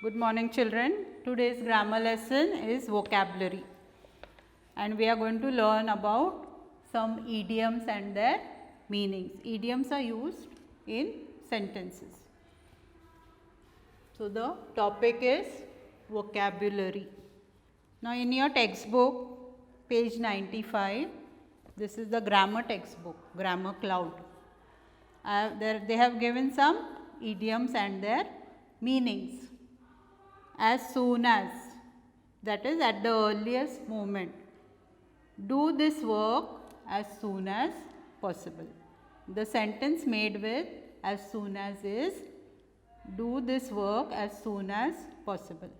Good morning children. Today's grammar lesson is vocabulary and we are going to learn about some idioms and their meanings. Idioms are used in sentences. So the topic is vocabulary. Now in your textbook, page 95, this is the grammar textbook, Grammar Cloud. They have given some idioms and their meanings. As soon as, that is at the earliest moment. Do this work as soon as possible. The sentence made with as soon as is do this work as soon as possible.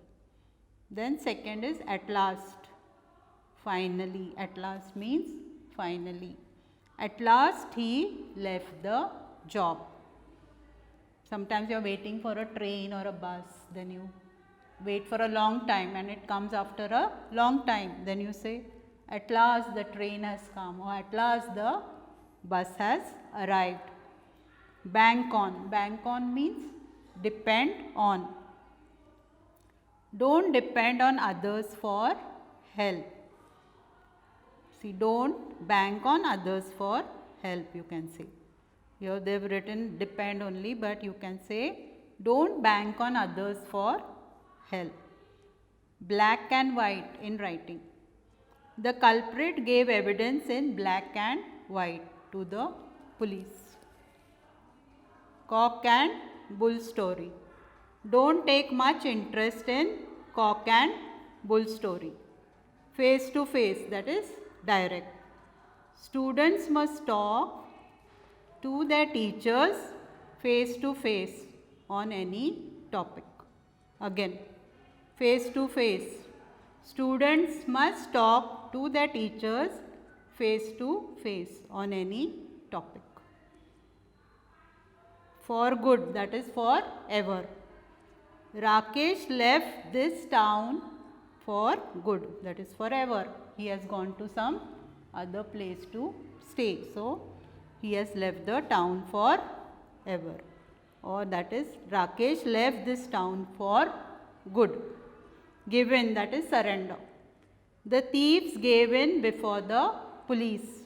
Then second is at last, finally. At last means finally. At last he left the job. Sometimes you are waiting for a train or a bus, then you wait for a long time and it comes after a long time. Then you say, at last the train has come, or at last the bus has arrived. Bank on. Bank on means depend on. Don't depend on others for help. See, don't bank on others for help, you can say. Here they have written depend only, but you can say don't bank on others for help. Black and white in writing. The culprit gave evidence in black and white to the police. Cock and bull story. Don't take much interest in cock and bull story. Face to face, that is direct. Students must talk to their teachers face to face on any topic. Again, face to face. Students must talk to their teachers face to face on any topic. For good, that is for ever. Rakesh left this town for good, that is forever. He has gone to some other place to stay. So, he has left the town for ever. Or that is Rakesh left this town for good. Given, that is surrender. The thieves gave in before the police.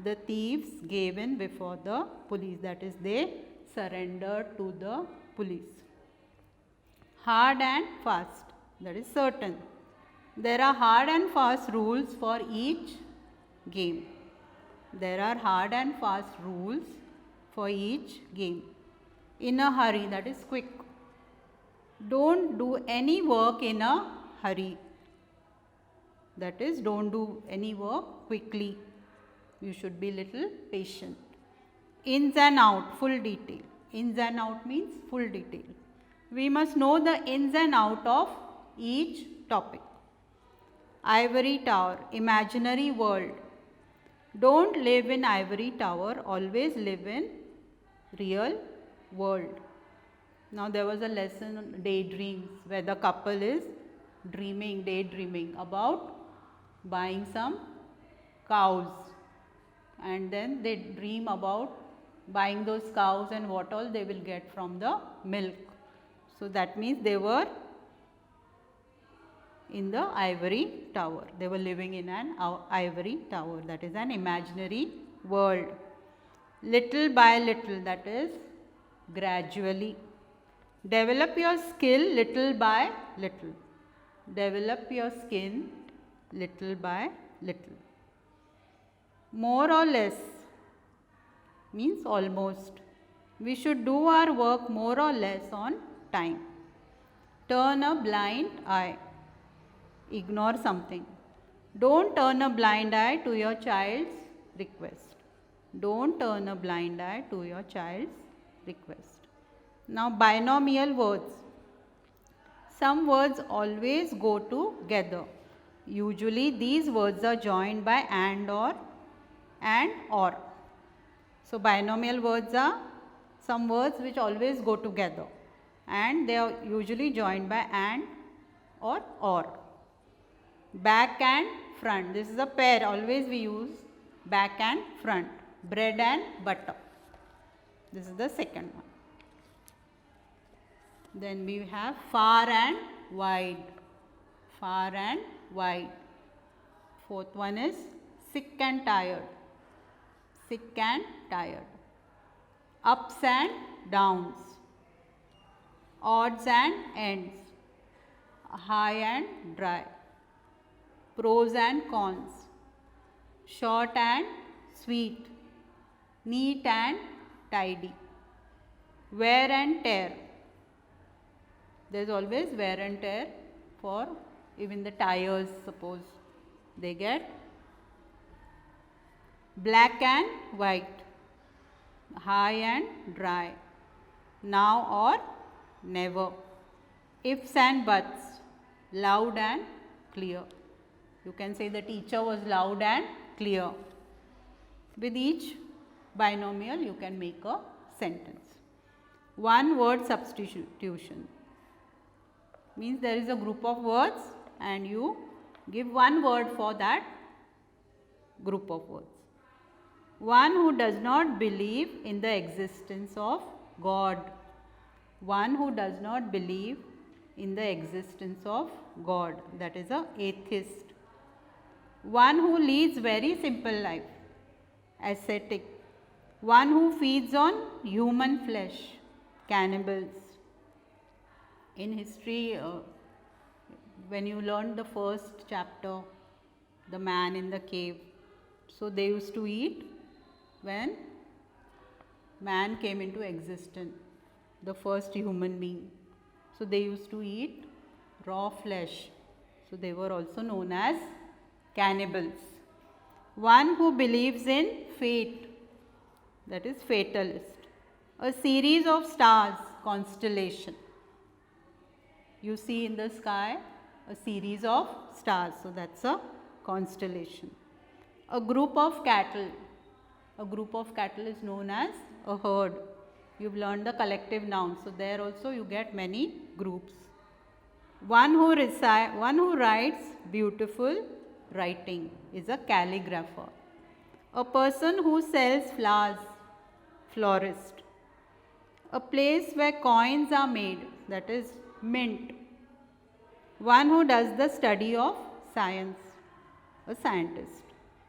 The thieves gave in before the police, that is they surrendered to the police. Hard and fast, that is certain. There are hard and fast rules for each game. There are hard and fast rules for each game. In a hurry, that is quick. Don't do any work in a hurry. That is, don't do any work quickly. You should be little patient. Ins and out, full detail. Ins and out means full detail. We must know the ins and out of each topic. Ivory tower, imaginary world. Don't live in ivory tower, always live in real world. Now there was a lesson on daydreams where the couple is daydreaming about buying some cows, and then they dream about buying those cows and what all they will get from the milk. So that means they were in the ivory tower. They were living in an ivory tower, that is an imaginary world. Little by little, that is gradually. Develop your skill little by little. Develop your skin little by little. More or less means almost. We should do our work more or less on time. Turn a blind eye. Ignore something. Don't turn a blind eye to your child's request. Don't turn a blind eye to your child's request. Now, binomial words. Some words always go together. Usually, these words are joined by and or. So, binomial words are some words which always go together and they are usually joined by and or. Back and front. This is a pair. Always we use back and front. Bread and butter. This is the second one. Then we have far and wide. Far and wide. Fourth one is sick and tired. Sick and tired. Ups and downs. Odds and ends. High and dry. Pros and cons. Short and sweet. Neat and tidy. Wear and tear. There is always wear and tear for even the tires, suppose they get. Black and white. High and dry. Now or never. Ifs and buts. Loud and clear. You can say the teacher was loud and clear. With each binomial you can make a sentence. One word substitution means there is a group of words and you give one word for that group of words. One who does not believe in the existence of God. One who does not believe in the existence of God, that is a atheist. One who leads very simple life, ascetic. One who feeds on human flesh, cannibals. In history, when you learn the first chapter, the man in the cave, so they used to eat when man came into existence, the first human being. So they used to eat raw flesh. So they were also known as cannibals. One who believes in fate, that is fatalist. A series of stars, constellation. You see in the sky a series of stars, so that's a constellation. A group of cattle. A group of cattle is known as a herd. You've learned the collective noun, so there also you get many groups. One who writes beautiful writing is a calligrapher. A person who sells flowers, florist. A place where coins are made, that is mint. One who does the study of science, a scientist.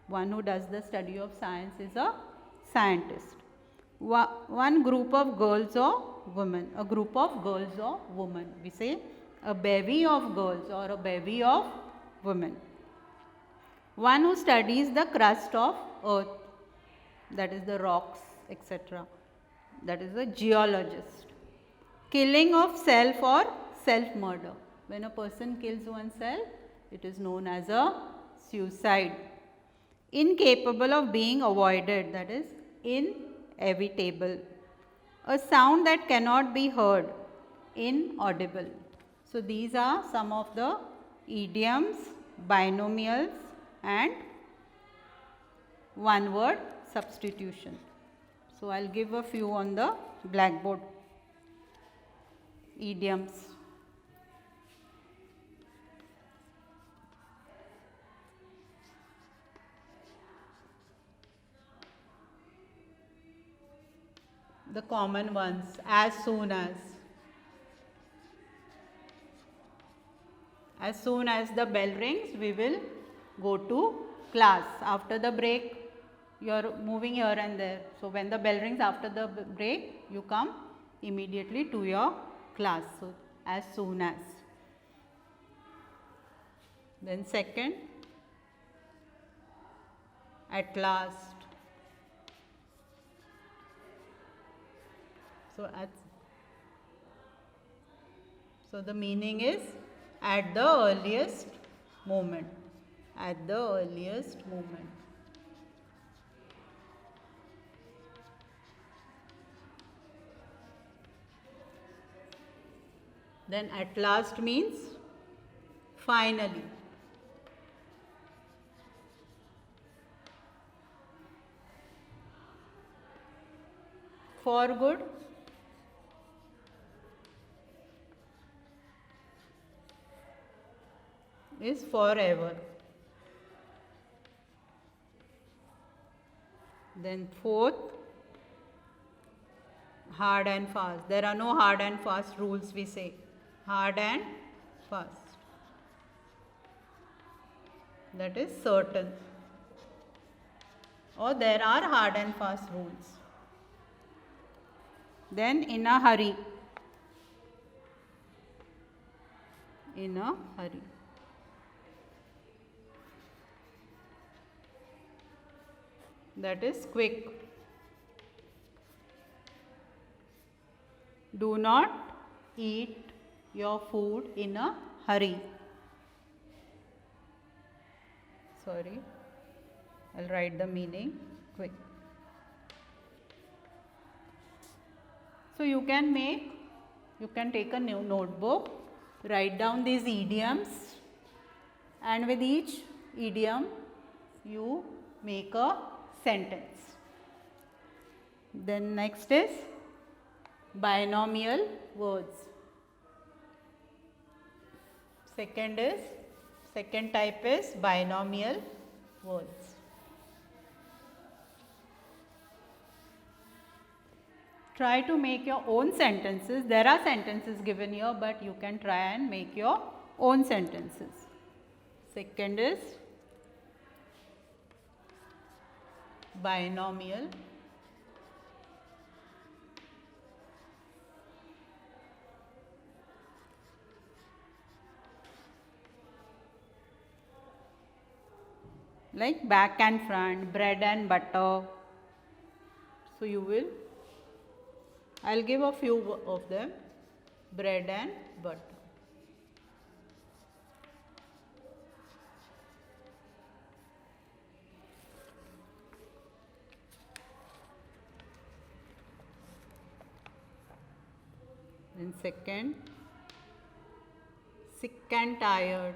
One who does the study of science is a scientist. One group of girls or women, a group of girls or women. We say a bevy of girls or a bevy of women. One who studies the crust of earth, that is the rocks, etc. That is a geologist. Killing of self or self-murder. When a person kills oneself, it is known as a suicide. Incapable of being avoided, that is inevitable. A sound that cannot be heard, inaudible. So these are some of the idioms, binomials and one word substitution. So I'll give a few on the blackboard. Idioms. The common ones, as soon as. As soon as the bell rings, we will go to class. After the break, you are moving here and there. So when the bell rings after the break, you come immediately to your class. So as soon as. Then second, at last. So the meaning is at the earliest moment. At the earliest moment. Then at last means finally. For good. Is forever. Then fourth, hard and fast. There are no hard and fast rules, we say. Hard and fast. That is certain. Or there are hard and fast rules. Then in a hurry. In a hurry. That is quick. Do not eat your food in a hurry. Sorry, I'll write the meaning quick. So you can take a new notebook, write down these idioms, and with each idiom you make a sentence. Then next is binomial words. Second type is binomial words. Try to make your own sentences. There are sentences given here, but you can try and make your own sentences. Second is binomial. Like back and front, bread and butter. So you will, I'll give a few of them. Bread and butter. Then second, sick and tired.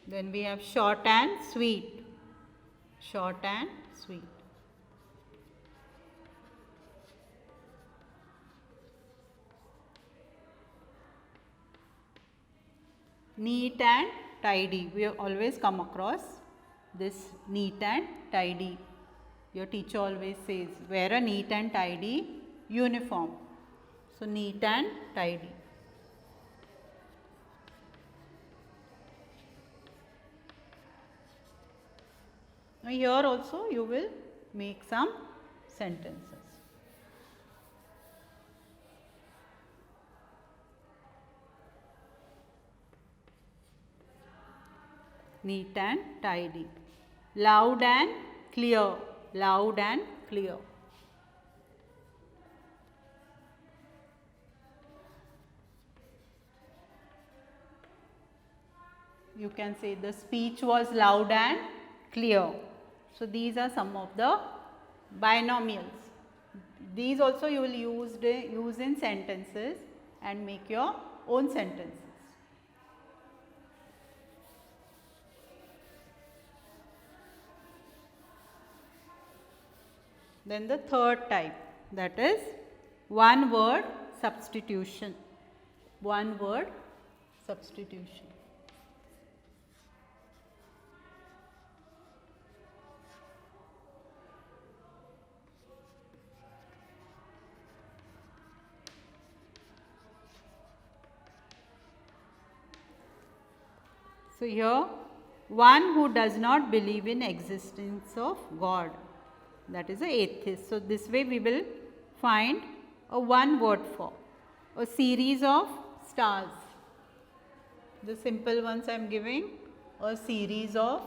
Then we have short and sweet. Short and sweet. Neat and tidy. We have always come across this neat and tidy. Your teacher always says, wear a neat and tidy uniform. So, neat and tidy. Now, here also you will make some sentences. Neat and tidy. Loud and clear. Loud and clear. You can say the speech was loud and clear. So, these are some of the binomials. These also you will use in sentences and make your own sentences. Then the third type, that is one word substitution. One word substitution. So, here one who does not believe in existence of God, that is a atheist. So, this way we will find a one word for a series of stars. The simple ones I am giving, a series of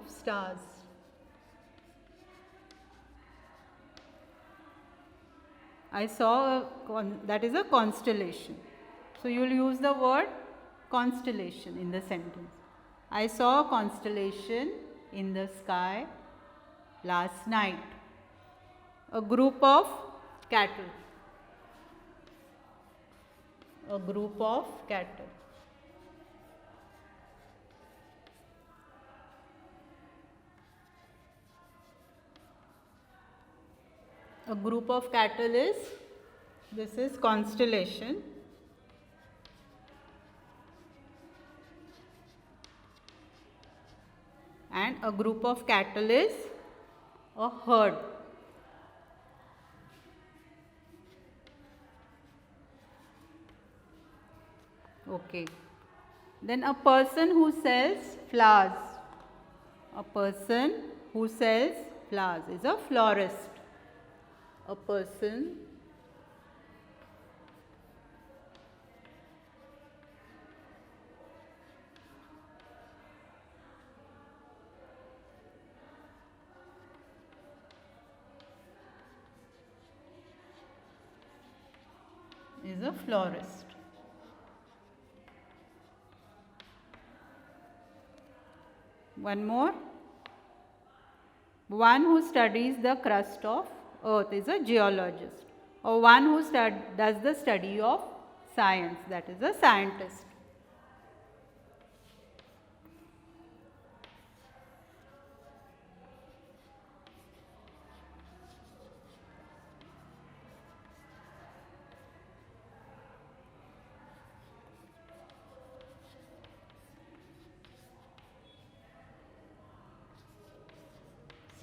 stars. I saw that is a constellation. So, you will use the word constellation in the sentence. I saw a constellation in the sky last night. A group of cattle. A group of cattle. A group of cattle is, this is constellation. and a group of cattle is a herd. Okay. Then a person who sells flowers. A person who sells flowers is a florist. A person is a florist. One more. One who studies the crust of earth is a geologist, or one who does the study of science, that is a scientist.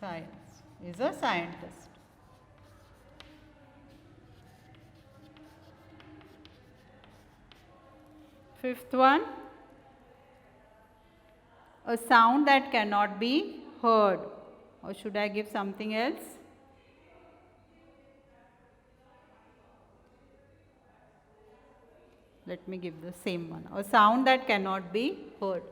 Science is a scientist. Fifth one, a sound that cannot be heard, or should I give something else? Let me give the same one, a sound that cannot be heard.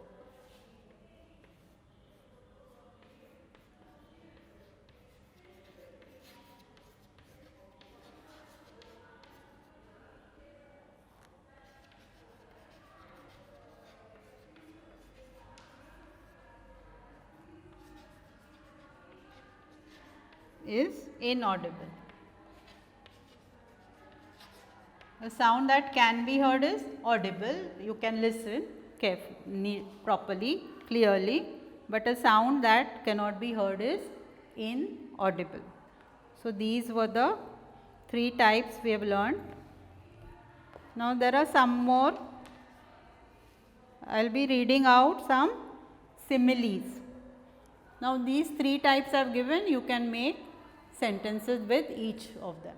Is inaudible. A sound that can be heard is audible. You can listen carefully, properly, clearly, but a sound that cannot be heard is inaudible. So, these were the 3 types we have learned. Now, there are some more. I will be reading out some similes. Now, these 3 types I have given, you can make sentences with each of them.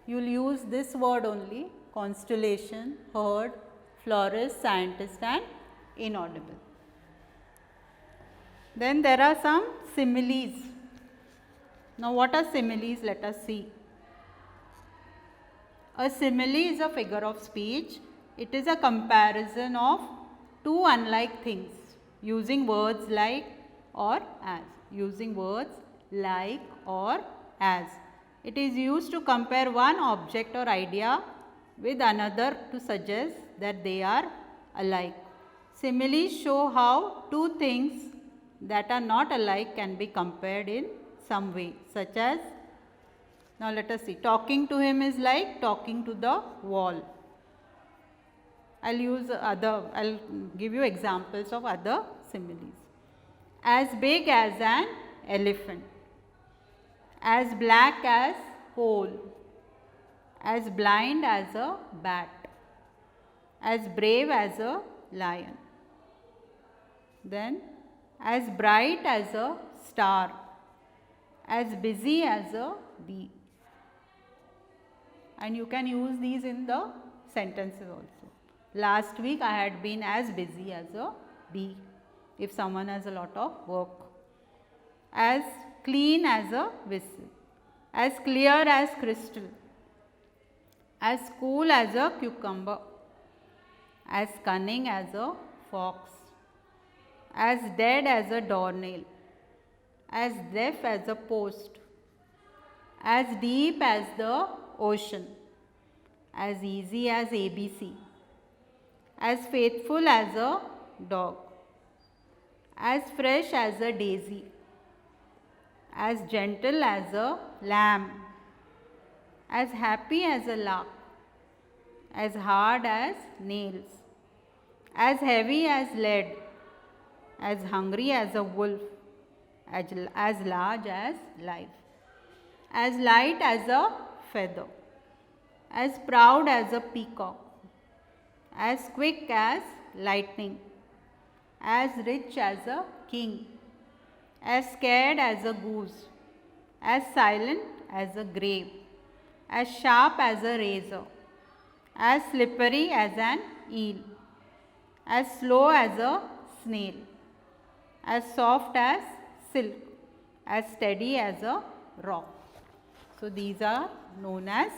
You will use this word only: constellation, herd, florist, scientist and inaudible. Then there are some similes. Now, what are similes? Let us see. A simile is a figure of speech. It is a comparison of 2 unlike things using words like or as. Using words like or as. It is used to compare one object or idea with another to suggest that they are alike. Similes show how 2 things that are not alike can be compared in some way, such as, now let us see, talking to him is like talking to the wall. I will give you examples of other similes. As big as an elephant, as black as coal, as blind as a bat, as brave as a lion. Then, as bright as a star, as busy as a bee. And you can use these in the sentences also. Last week I had been as busy as a bee, if someone has a lot of work. As clean as a whistle, as clear as crystal, as cool as a cucumber, as cunning as a fox, as dead as a doornail, as deaf as a post, as deep as the ocean, as easy as ABC, as faithful as a dog, as fresh as a daisy, as gentle as a lamb, as happy as a lark, as hard as nails, as heavy as lead, as hungry as a wolf, as large as life, as light as a feather, as proud as a peacock, as quick as lightning, as rich as a king, as scared as a goose, as silent as a grave, as sharp as a razor, as slippery as an eel, as slow as a snail, as soft as silk, as steady as a rock. So, these are known as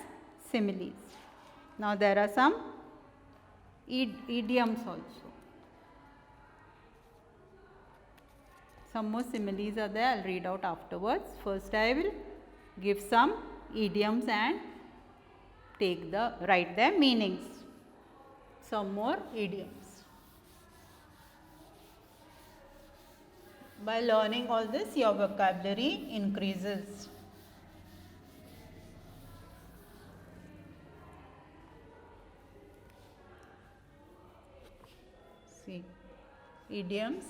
similes. Now, there are some idioms also. Some more similes are there, I will read out afterwards. First, I will give some idioms and write their meanings. Some more idioms. By learning all this, your vocabulary increases. See, idioms.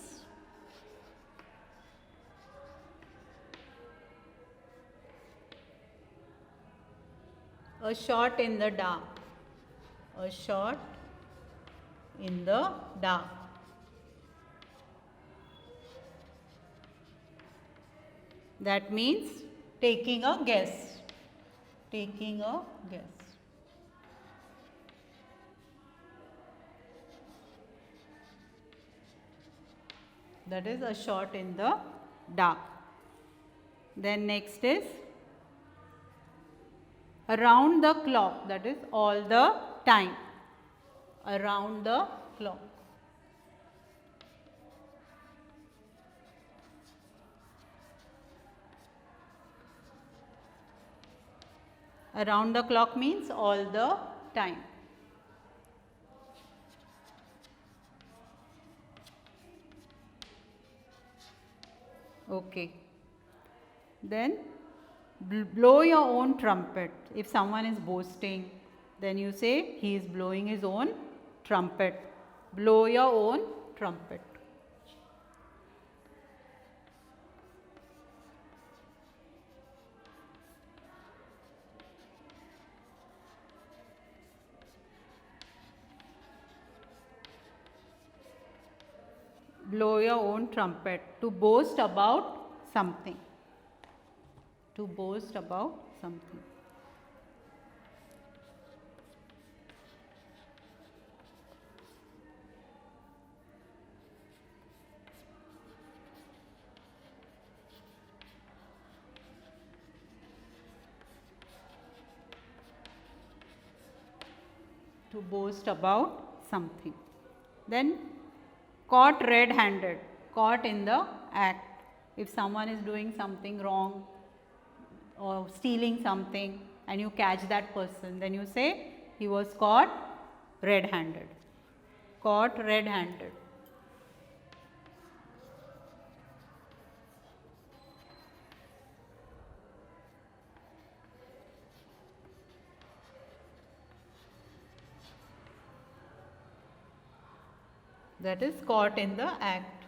A shot in the dark. A shot in the dark. That means taking a guess. Taking a guess. That is a shot in the dark. Then next is around the clock, that is all the time. Around the clock. Around the clock means all the time. Okay. Then blow your own trumpet. If someone is boasting, then you say he is blowing his own trumpet. Blow your own trumpet. Blow your own trumpet. To boast about something. To boast about something. To boast about something. Then caught red-handed, caught in the act. If someone is doing something wrong or stealing something and you catch that person, then you say he was caught red-handed. Caught red-handed. That is caught in the act.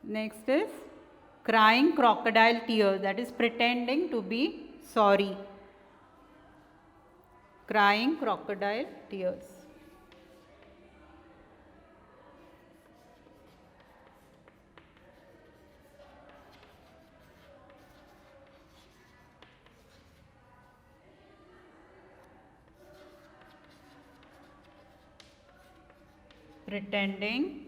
Next is crying crocodile tears, that is pretending to be sorry. Crying crocodile tears. Pretending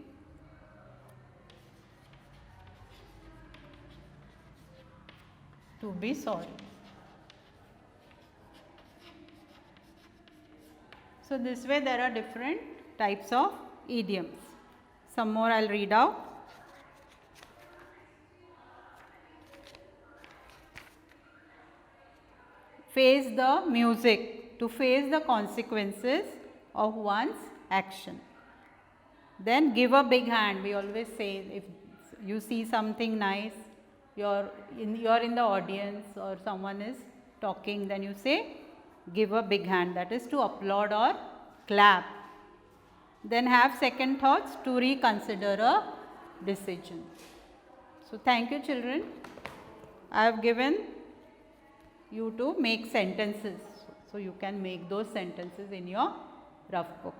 to be sorry. So, this way there are different types of idioms. Some more I will read out. Face the music, to face the consequences of one's action. Then give a big hand. We always say if you see something nice, you're in the audience or someone is talking, then you say give a big hand, that is to applaud or clap. Then have second thoughts, to reconsider a decision. So, thank you children. I have given you to make sentences. So you can make those sentences in your rough book.